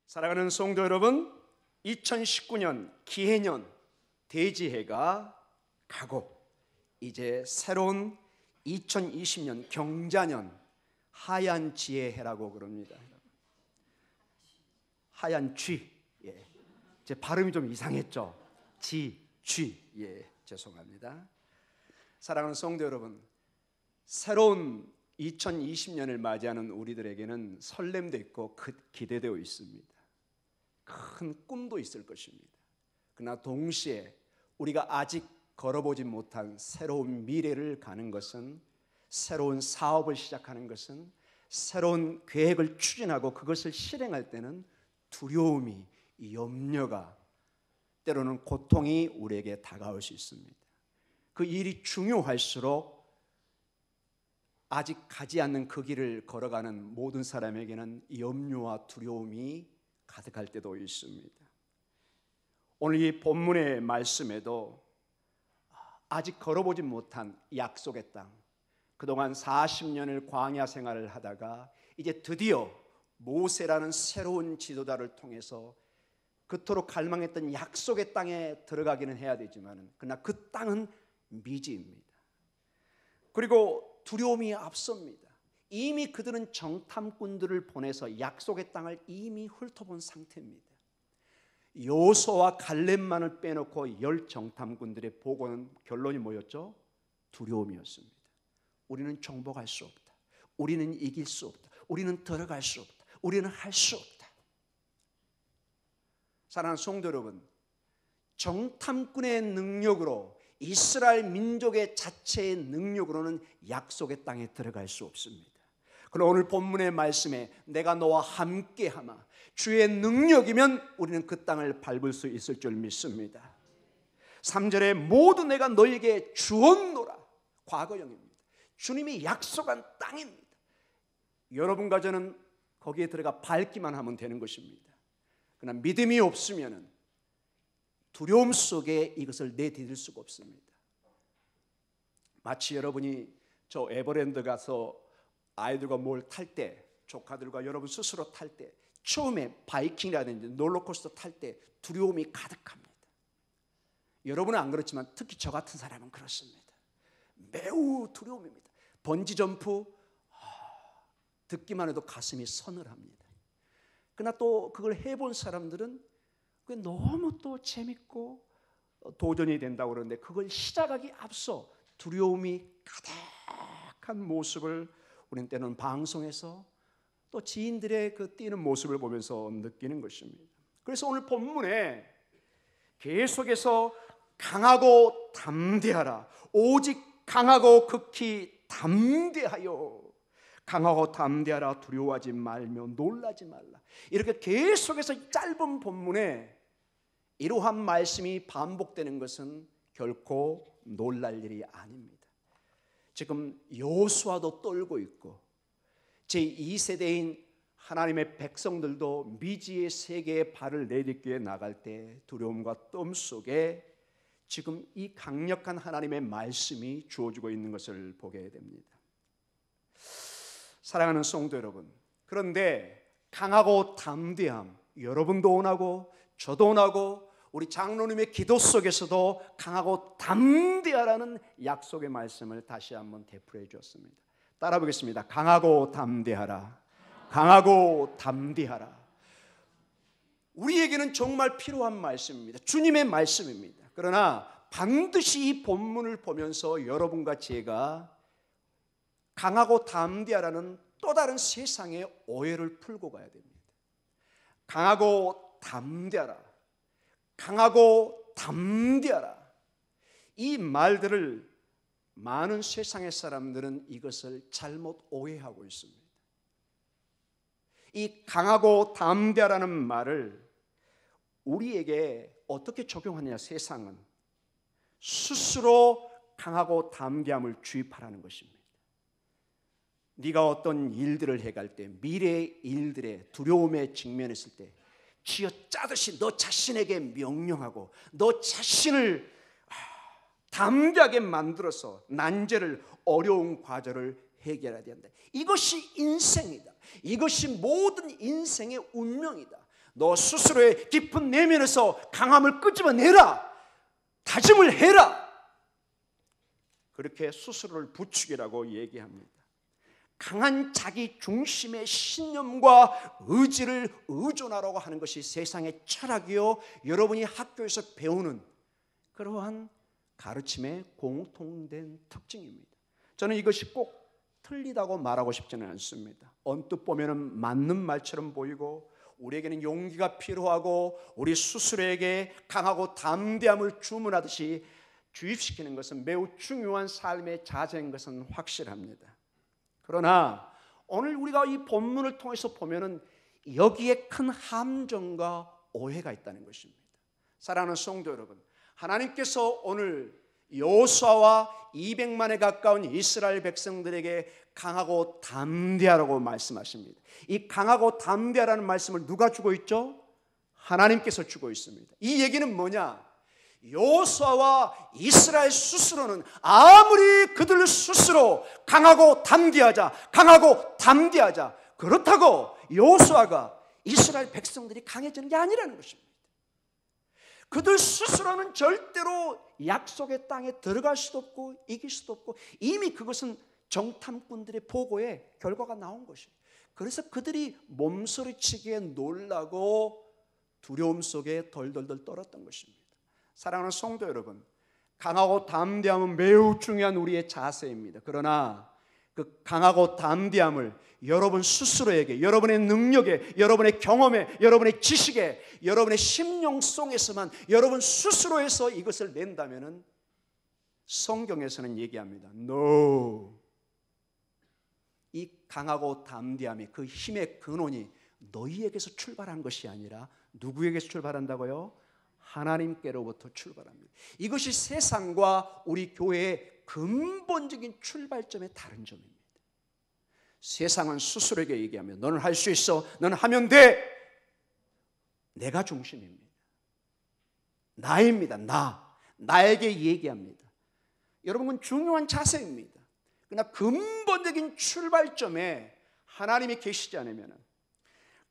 사랑하는 성도 여러분, 2019년 기해년 대지해가 가고 이제 새로운 2020년 경자년 하얀 지혜해라고 그럽니다. 하얀 쥐. 제 발음이 좀 이상했죠? 쥐. 죄송합니다. 사랑하는 성도 여러분, 새로운 2020년을 맞이하는 우리들에게는 설렘도 있고 기대되어 있습니다. 큰 꿈도 있을 것입니다. 그러나 동시에 우리가 아직 걸어보지 못한 새로운 미래를 가는 것은, 새로운 사업을 시작하는 것은, 새로운 계획을 추진하고 그것을 실행할 때는 두려움이, 염려가, 때로는 고통이 우리에게 다가올 수 있습니다. 그 일이 중요할수록 아직 가지 않는 그 길을 걸어가는 모든 사람에게는 염려와 두려움이 가득할 때도 있습니다. 오늘 이 본문의 말씀에도 아직 걸어보지 못한 약속의 땅, 그동안 40년을 광야 생활을 하다가 이제 드디어 모세라는 새로운 지도자를 통해서 그토록 갈망했던 약속의 땅에 들어가기는 해야 되지만, 그러나 그 땅은 미지입니다. 그리고 두려움이 앞섭니다. 이미 그들은 정탐꾼들을 보내서 약속의 땅을 이미 훑어본 상태입니다. 여호수아와 갈렙만을 빼놓고 10 정탐꾼들의 보고는 결론이 뭐였죠? 두려움이었습니다. 우리는 정복할 수 없다. 우리는 이길 수 없다. 우리는 들어갈 수 없다. 우리는 할 수 없다. 사랑하는 성도 여러분, 정탐꾼의 능력으로, 이스라엘 민족의 자체의 능력으로는 약속의 땅에 들어갈 수 없습니다. 그러나 오늘 본문의 말씀에 내가 너와 함께하마, 주의 능력이면 우리는 그 땅을 밟을 수 있을 줄 믿습니다. 3절에 모두 내가 너에게 주었노라, 과거형입니다. 주님이 약속한 땅입니다. 여러분과 저는 거기에 들어가 밟기만 하면 되는 것입니다. 그러나 믿음이 없으면 두려움 속에 이것을 내디딜 수가 없습니다. 마치 여러분이 저 에버랜드 가서 아이들과 뭘 탈 때, 조카들과 여러분 스스로 탈 때, 처음에 바이킹이라든지 롤러코스터 탈 때 두려움이 가득합니다. 여러분은 안 그렇지만 특히 저 같은 사람은 그렇습니다. 매우 두려움입니다. 번지점프 듣기만 해도 가슴이 서늘합니다. 그러나 또 그걸 해본 사람들은 그게 너무 또 재밌고 도전이 된다고 그러는데, 그걸 시작하기 앞서 두려움이 가득한 모습을 우리는 때로는 방송에서 또 지인들의 그 뛰는 모습을 보면서 느끼는 것입니다. 그래서 오늘 본문에 계속해서 강하고 담대하라, 오직 강하고 극히 담대하여, 강하고 담대하라, 두려워하지 말며 놀라지 말라, 이렇게 계속해서 짧은 본문에 이러한 말씀이 반복되는 것은 결코 놀랄 일이 아닙니다. 지금 여호수아도 떨고 있고 제2세대인 하나님의 백성들도 미지의 세계에 발을 내딛기에 나갈 때 두려움과 뜸 속에 지금 이 강력한 하나님의 말씀이 주어지고 있는 것을 보게 됩니다. 사랑하는 성도 여러분, 그런데 강하고 담대함, 여러분도 원하고 저도 원하고 우리 장로님의 기도 속에서도 강하고 담대하라는 약속의 말씀을 다시 한번 되풀이해 주었습니다. 따라 보겠습니다. 강하고 담대하라. 강하고 담대하라. 우리에게는 정말 필요한 말씀입니다. 주님의 말씀입니다. 그러나 반드시 이 본문을 보면서 여러분과 제가 강하고 담대하라는 또 다른 세상의 오해를 풀고 가야 됩니다. 강하고 담대하라, 강하고 담대하라, 이 말들을 많은 세상의 사람들은 이것을 잘못 오해하고 있습니다. 이 강하고 담대하라는 말을 우리에게 어떻게 적용하느냐, 세상은 스스로 강하고 담대함을 주입하라는 것입니다. 네가 어떤 일들을 해갈 때, 미래의 일들에 두려움에 직면했을 때 쥐어짜듯이 너 자신에게 명령하고 너 자신을 담대하게 만들어서 난제를, 어려운 과제를 해결해야 된다. 이것이 인생이다. 이것이 모든 인생의 운명이다. 너 스스로의 깊은 내면에서 강함을 끄집어내라. 다짐을 해라. 그렇게 스스로를 부추기라고 얘기합니다. 강한 자기 중심의 신념과 의지를 의존하라고 하는 것이 세상의 철학이요, 여러분이 학교에서 배우는 그러한 가르침의 공통된 특징입니다. 저는 이것이 꼭 틀리다고 말하고 싶지는 않습니다. 언뜻 보면 맞는 말처럼 보이고 우리에게는 용기가 필요하고 우리 스스로에게 강하고 담대함을 주문하듯이 주입시키는 것은 매우 중요한 삶의 자세인 것은 확실합니다. 그러나 오늘 우리가 이 본문을 통해서 보면은 여기에 큰 함정과 오해가 있다는 것입니다. 사랑하는 성도 여러분, 하나님께서 오늘 여호수아와 200만에 가까운 이스라엘 백성들에게 강하고 담대하라고 말씀하십니다. 이 강하고 담대하라는 말씀을 누가 주고 있죠? 하나님께서 주고 있습니다. 이 얘기는 뭐냐? 여호수아와 이스라엘 스스로는 아무리 그들 스스로 강하고 담대하자, 강하고 담대하자, 그렇다고 여호수아가 이스라엘 백성들이 강해지는 게 아니라는 것입니다. 그들 스스로는 절대로 약속의 땅에 들어갈 수도 없고 이길 수도 없고 이미 그것은 정탐꾼들의 보고에 결과가 나온 것이에요. 그래서 그들이 몸서리치기에 놀라고 두려움 속에 덜덜덜 떨었던 것입니다. 사랑하는 성도 여러분, 강하고 담대함은 매우 중요한 우리의 자세입니다. 그러나 그 강하고 담대함을 여러분 스스로에게, 여러분의 능력에, 여러분의 경험에, 여러분의 지식에, 여러분의 심령속에서만 여러분 스스로에서 이것을 낸다면은 성경에서는 얘기합니다. No. 이 강하고 담대함이 그 힘의 근원이 너희에게서 출발한 것이 아니라 누구에게서 출발한다고요? 하나님께로부터 출발합니다. 이것이 세상과 우리 교회의 근본적인 출발점의 다른 점입니다. 세상은 스스로에게 얘기하면 너는 할 수 있어, 너는 하면 돼. 내가 중심입니다. 나입니다. 나에게 얘기합니다. 여러분, 그건 중요한 자세입니다. 그러나 근본적인 출발점에 하나님이 계시지 않으면,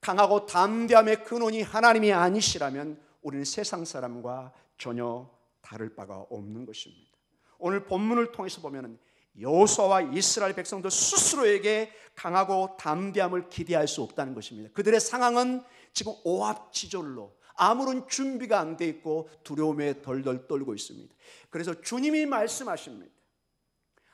강하고 담대함의 근원이 하나님이 아니시라면 우리는 세상 사람과 전혀 다를 바가 없는 것입니다. 오늘 본문을 통해서 보면 여호수아와 이스라엘 백성들 스스로에게 강하고 담대함을 기대할 수 없다는 것입니다. 그들의 상황은 지금 오합지졸로 아무런 준비가 안 돼 있고 두려움에 덜덜 떨고 있습니다. 그래서 주님이 말씀하십니다.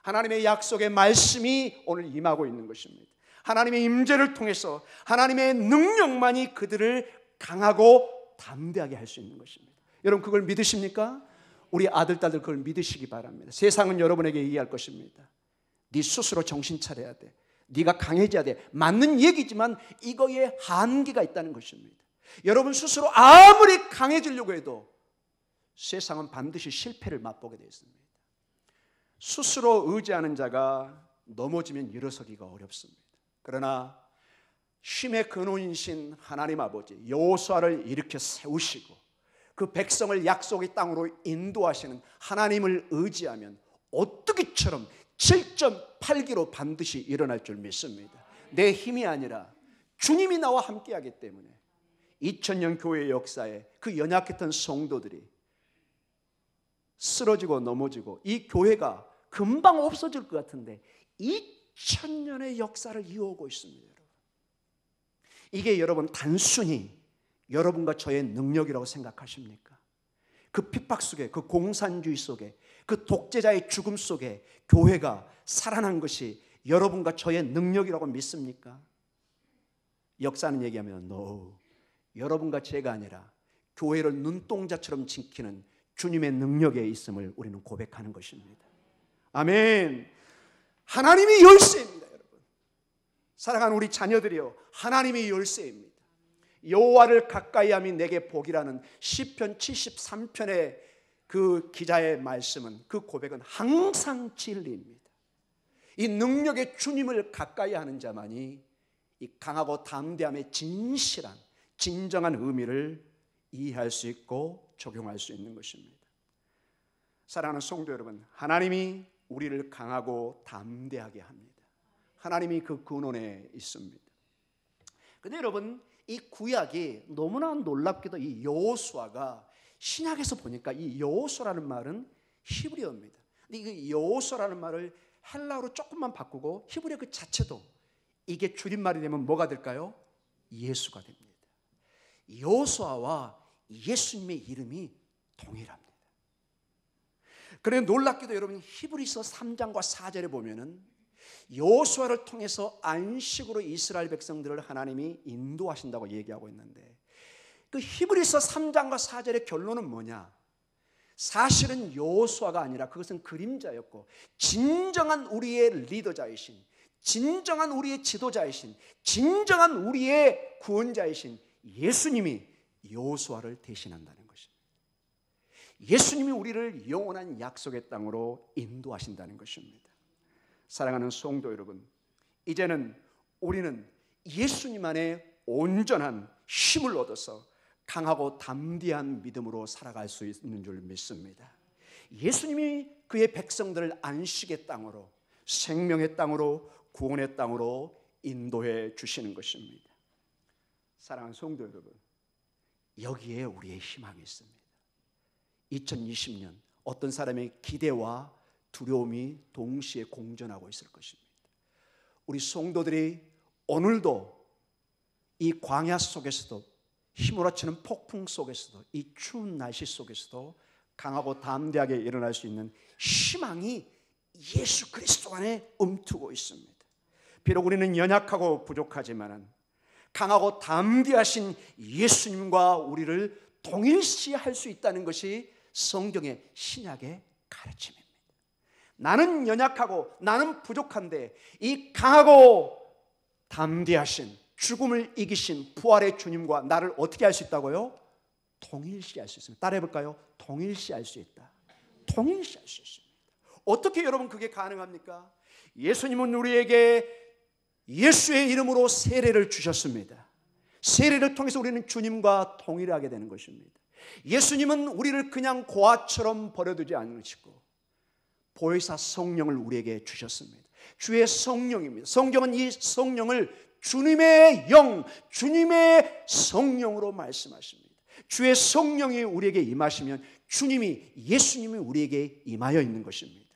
하나님의 약속의 말씀이 오늘 임하고 있는 것입니다. 하나님의 임재를 통해서 하나님의 능력만이 그들을 강하고 담대하게 할 수 있는 것입니다. 여러분, 그걸 믿으십니까? 우리 아들, 딸들 그걸 믿으시기 바랍니다. 세상은 여러분에게 얘기할 것입니다. 네 스스로 정신 차려야 돼. 네가 강해져야 돼. 맞는 얘기지만 이거에 한계가 있다는 것입니다. 여러분 스스로 아무리 강해지려고 해도 세상은 반드시 실패를 맛보게 되어 있습니다. 스스로 의지하는 자가 넘어지면 일어서기가 어렵습니다. 그러나 힘의 근원이신 하나님 아버지 여호수아를 일으켜 세우시고 그 백성을 약속의 땅으로 인도하시는 하나님을 의지하면 오뚜기처럼 7.8기로 반드시 일어날 줄 믿습니다. 내 힘이 아니라 주님이 나와 함께하기 때문에 2000년 교회 역사에 그 연약했던 성도들이 쓰러지고 넘어지고 이 교회가 금방 없어질 것 같은데 2000년의 역사를 이어오고 있습니다. 여러분. 이게 여러분 단순히 여러분과 저의 능력이라고 생각하십니까? 그 핍박 속에, 그 공산주의 속에, 그 독재자의 죽음 속에 교회가 살아난 것이 여러분과 저의 능력이라고 믿습니까? 역사는 얘기하면 no. 여러분과 제가 아니라 교회를 눈동자처럼 지키는 주님의 능력에 있음을 우리는 고백하는 것입니다. 아멘. 하나님이 열쇠입니다, 여러분. 사랑하는 우리 자녀들이요, 하나님이 열쇠입니다. 여호와를 가까이함이 내게 복이라는 시편 73편의 그 기자의 말씀은, 그 고백은 항상 진리입니다. 이 능력의 주님을 가까이 하는 자만이 이 강하고 담대함의 진실한 진정한 의미를 이해할 수 있고 적용할 수 있는 것입니다. 사랑하는 성도 여러분, 하나님이 우리를 강하고 담대하게 합니다. 하나님이 그 근원에 있습니다. 근데 여러분, 이 구약이 너무나 놀랍게도 이 여호수아가 신약에서 보니까 이 여호수아라는 말은 히브리어입니다. 근데 이 여호수아라는 말을 헬라어로 조금만 바꾸고 히브리어 그 자체도 이게 줄임말이 되면 뭐가 될까요? 예수가 됩니다. 여호수아와 예수님의 이름이 동일합니다. 그런데 놀랍게도 여러분, 히브리서 3장과 4절에 보면은 여호수아를 통해서 안식으로 이스라엘 백성들을 하나님이 인도하신다고 얘기하고 있는데, 그 히브리서 3장과 4절의 결론은 뭐냐? 사실은 여호수아가 아니라 그것은 그림자였고, 진정한 우리의 리더자이신, 진정한 우리의 지도자이신, 진정한 우리의 구원자이신 예수님이 여호수아를 대신한다는 것입니다. 예수님이 우리를 영원한 약속의 땅으로 인도하신다는 것입니다. 사랑하는 성도 여러분, 이제는 우리는 예수님 안에 온전한 힘을 얻어서 강하고 담대한 믿음으로 살아갈 수 있는 줄 믿습니다. 예수님이 그의 백성들을 안식의 땅으로, 생명의 땅으로, 구원의 땅으로 인도해 주시는 것입니다. 사랑하는 성도 여러분, 여기에 우리의 희망이 있습니다. 2020년 어떤 사람의 기대와 두려움이 동시에 공존하고 있을 것입니다. 우리 성도들이 오늘도 이 광야 속에서도, 휘몰아치는 폭풍 속에서도, 이 추운 날씨 속에서도 강하고 담대하게 일어날 수 있는 희망이 예수 그리스도 안에 움트고 있습니다. 비록 우리는 연약하고 부족하지만 강하고 담대하신 예수님과 우리를 동일시할 수 있다는 것이 성경의 신약의 가르침입니다. 나는 연약하고 나는 부족한데 이 강하고 담대하신, 죽음을 이기신 부활의 주님과 나를 어떻게 할 수 있다고요? 동일시할 수 있습니다. 따라해 볼까요? 동일시할 수 있다. 동일시할 수 있습니다. 어떻게 여러분 그게 가능합니까? 예수님은 우리에게 예수의 이름으로 세례를 주셨습니다. 세례를 통해서 우리는 주님과 동일하게 되는 것입니다. 예수님은 우리를 그냥 고아처럼 버려두지 않으시고 보혜사 성령을 우리에게 주셨습니다. 주의 성령입니다. 성경은 이 성령을 주님의 영, 주님의 성령으로 말씀하십니다. 주의 성령이 우리에게 임하시면 주님이, 예수님이 우리에게 임하여 있는 것입니다.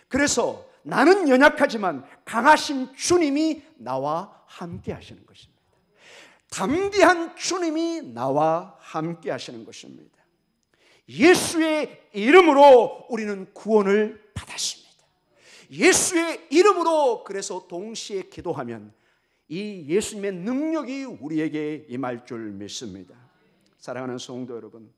그래서 나는 연약하지만 강하신 주님이 나와 함께 하시는 것입니다. 담대한 주님이 나와 함께 하시는 것입니다. 예수의 이름으로 우리는 구원을 받았습니다. 예수의 이름으로 그래서 동시에 기도하면 이 예수님의 능력이 우리에게 임할 줄 믿습니다. 사랑하는 성도 여러분,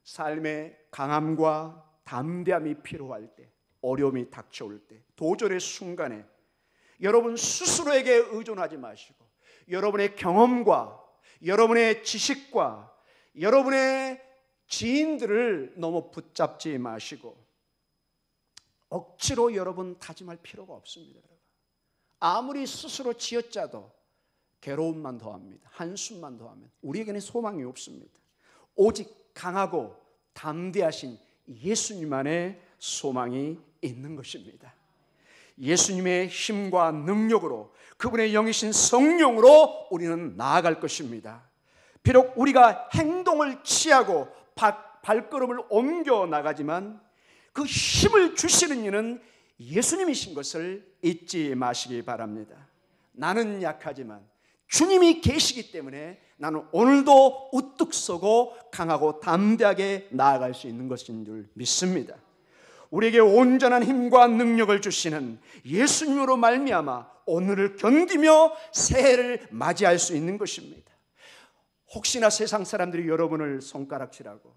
삶의 강함과 담대함이 필요할 때, 어려움이 닥쳐올 때, 도전의 순간에 여러분 스스로에게 의존하지 마시고 여러분의 경험과 여러분의 지식과 여러분의 지인들을 너무 붙잡지 마시고 억지로 여러분 다짐할 필요가 없습니다. 아무리 스스로 쥐어짜도 괴로움만 더합니다. 한숨만 더하면 우리에게는 소망이 없습니다. 오직 강하고 담대하신 예수님 안에 소망이 있는 것입니다. 예수님의 힘과 능력으로, 그분의 영이신 성령으로 우리는 나아갈 것입니다. 비록 우리가 행동을 취하고 발걸음을 옮겨 나가지만 그 힘을 주시는 이는 예수님이신 것을 잊지 마시기 바랍니다. 나는 약하지만 주님이 계시기 때문에 나는 오늘도 우뚝 서고 강하고 담대하게 나아갈 수 있는 것인 줄 믿습니다. 우리에게 온전한 힘과 능력을 주시는 예수님으로 말미암아 오늘을 견디며 새해를 맞이할 수 있는 것입니다. 혹시나 세상 사람들이 여러분을 손가락질하고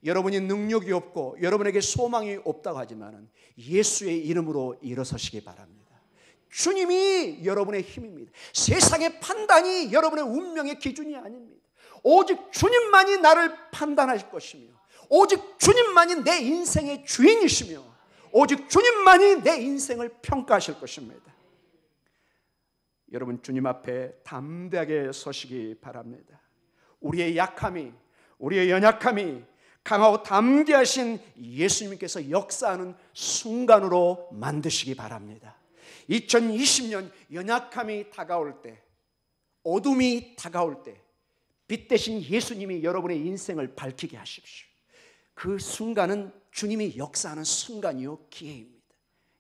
여러분이 능력이 없고 여러분에게 소망이 없다고 하지만 예수의 이름으로 일어서시기 바랍니다. 주님이 여러분의 힘입니다. 세상의 판단이 여러분의 운명의 기준이 아닙니다. 오직 주님만이 나를 판단하실 것이며 오직 주님만이 내 인생의 주인이시며 오직 주님만이 내 인생을 평가하실 것입니다. 여러분 주님 앞에 담대하게 서시기 바랍니다. 우리의 약함이, 우리의 연약함이 강하고 담대하신 예수님께서 역사하는 순간으로 만드시기 바랍니다. 2020년 연약함이 다가올 때, 어둠이 다가올 때 빛 대신 예수님이 여러분의 인생을 밝히게 하십시오. 그 순간은 주님이 역사하는 순간이요 기회입니다.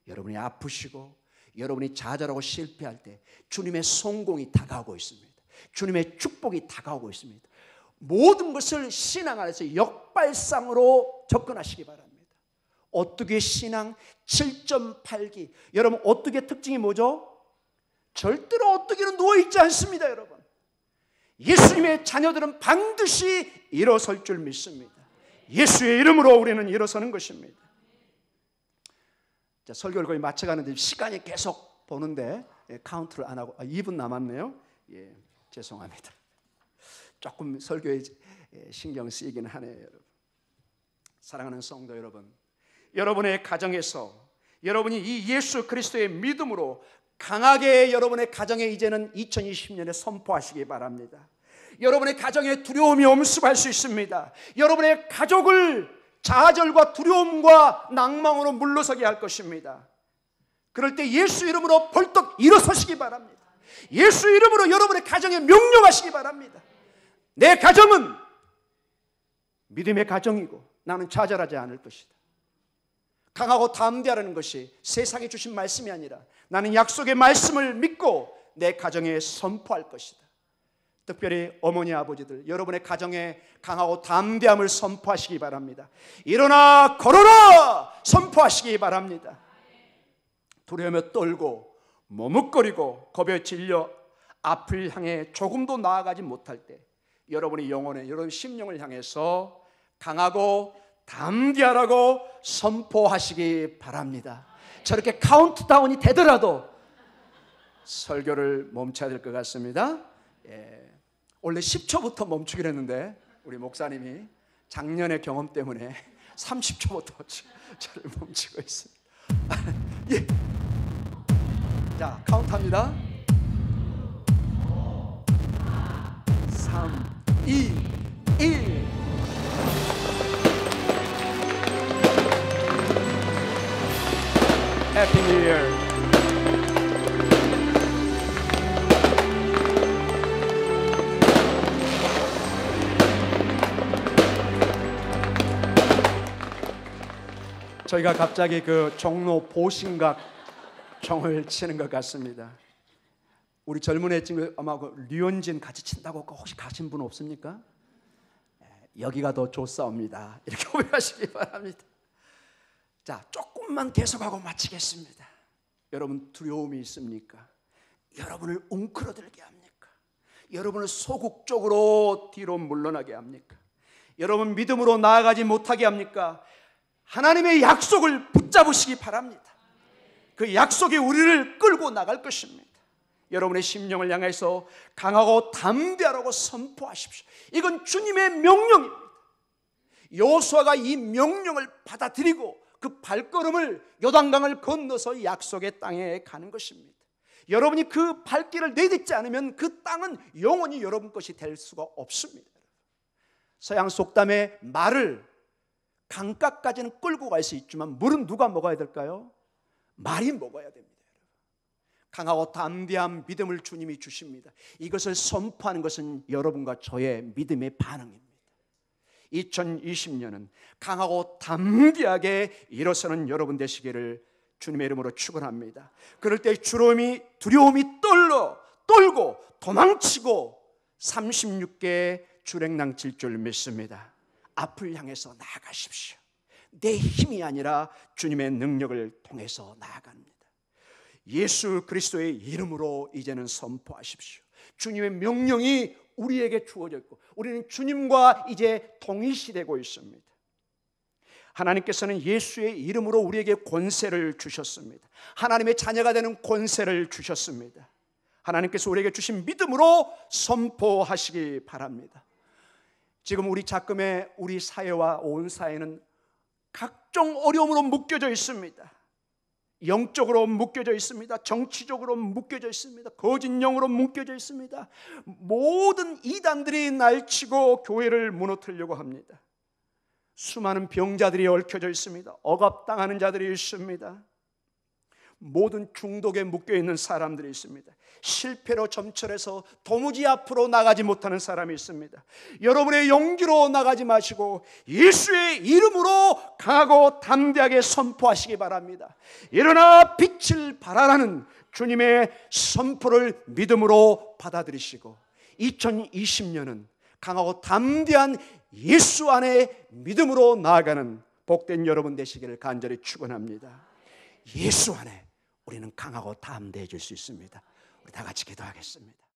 여러분이 아프시고 여러분이 좌절하고 실패할 때 주님의 성공이 다가오고 있습니다. 주님의 축복이 다가오고 있습니다. 모든 것을 신앙 안에서 역발상으로 접근하시기 바랍니다. 오뚜기의 신앙 7.8기. 여러분, 오뚜기의 특징이 뭐죠? 절대로 오뚜기는 누워있지 않습니다. 여러분, 예수님의 자녀들은 반드시 일어설 줄 믿습니다. 예수의 이름으로 우리는 일어서는 것입니다. 자, 설교를 거의 마쳐가는데 시간이 계속 보는데 카운트를 안 하고 2분 남았네요. 예, 죄송합니다. 조금 설교에 신경 쓰이긴 하네요. 여러분, 사랑하는 성도 여러분, 여러분의 가정에서 여러분이 이 예수 그리스도의 믿음으로 강하게 여러분의 가정에 이제는 2020년에 선포하시기 바랍니다. 여러분의 가정에 두려움이 엄습할 수 있습니다. 여러분의 가족을 좌절과 두려움과 낭망으로 물러서게 할 것입니다. 그럴 때 예수 이름으로 벌떡 일어서시기 바랍니다. 예수 이름으로 여러분의 가정에 명령하시기 바랍니다. 내 가정은 믿음의 가정이고 나는 좌절하지 않을 것이다. 강하고 담대하라는 것이 세상에 주신 말씀이 아니라 나는 약속의 말씀을 믿고 내 가정에 선포할 것이다. 특별히 어머니 아버지들, 여러분의 가정에 강하고 담대함을 선포하시기 바랍니다. 일어나 걸어라 선포하시기 바랍니다. 두려움에 떨고 머뭇거리고 겁에 질려 앞을 향해 조금도 나아가지 못할 때 여러분의 영혼에, 여러분 심령을 향해서 강하고 담대하라고 선포하시기 바랍니다. 저렇게 카운트다운이 되더라도 설교를 멈춰야 될 것 같습니다. 예. 원래 10초부터 멈추기로 했는데 우리 목사님이 작년의 경험 때문에 30초부터 저를 멈추고 있습니다. 예. 자, 카운트합니다. 3, 2, 1. Happy New Year. 저희가 갑자기 그 종로 보신각 종을 치는 것 같습니다. 우리 젊은 애 친구 아마 그 류현진 같이 친다고 혹시 가신 분 없습니까? 여기가 더 좋사옵니다. 이렇게 고백하시기 바랍니다. 자, 조금만 계속하고 마치겠습니다. 여러분 두려움이 있습니까? 여러분을 웅크러들게 합니까? 여러분을 소극적으로 뒤로 물러나게 합니까? 여러분 믿음으로 나아가지 못하게 합니까? 하나님의 약속을 붙잡으시기 바랍니다. 그 약속이 우리를 끌고 나갈 것입니다. 여러분의 심령을 향해서 강하고 담대하라고 선포하십시오. 이건 주님의 명령입니다. 여호수아가 이 명령을 받아들이고 그 발걸음을 요단강을 건너서 약속의 땅에 가는 것입니다. 여러분이 그 발길을 내딛지 않으면 그 땅은 영원히 여러분 것이 될 수가 없습니다. 서양 속담에 말을 강가까지는 끌고 갈 수 있지만 물은 누가 먹어야 될까요? 말이 먹어야 됩니다. 강하고 담대한 믿음을 주님이 주십니다. 이것을 선포하는 것은 여러분과 저의 믿음의 반응입니다. 2020년은 강하고 담대하게 일어서는 여러분 되시기를 주님의 이름으로 축원합니다. 그럴 때 두려움이 떨고 도망치고 36개의 주랭랑칠 줄 믿습니다. 앞을 향해서 나아가십시오. 내 힘이 아니라 주님의 능력을 통해서 나아갑니다. 예수 그리스도의 이름으로 이제는 선포하십시오. 주님의 명령이 우리에게 주어져 있고 우리는 주님과 이제 동일시되고 있습니다. 하나님께서는 예수의 이름으로 우리에게 권세를 주셨습니다. 하나님의 자녀가 되는 권세를 주셨습니다. 하나님께서 우리에게 주신 믿음으로 선포하시기 바랍니다. 지금 우리 작금의 우리 사회와 온 사회는 각종 어려움으로 묶여져 있습니다. 영적으로 묶여져 있습니다. 정치적으로 묶여져 있습니다. 거짓 영으로 묶여져 있습니다. 모든 이단들이 날치고 교회를 무너뜨리려고 합니다. 수많은 병자들이 얽혀져 있습니다. 억압당하는 자들이 있습니다. 모든 중독에 묶여 있는 사람들이 있습니다. 실패로 점철해서 도무지 앞으로 나가지 못하는 사람이 있습니다. 여러분의 용기로 나가지 마시고 예수의 이름으로 강하고 담대하게 선포하시기 바랍니다. 일어나 빛을 발하라는 주님의 선포를 믿음으로 받아들이시고 2020년은 강하고 담대한 예수 안에 믿음으로 나아가는 복된 여러분 되시기를 간절히 축원합니다. 예수 안에 우리는 강하고 담대해질 수 있습니다. 우리 다 같이 기도하겠습니다.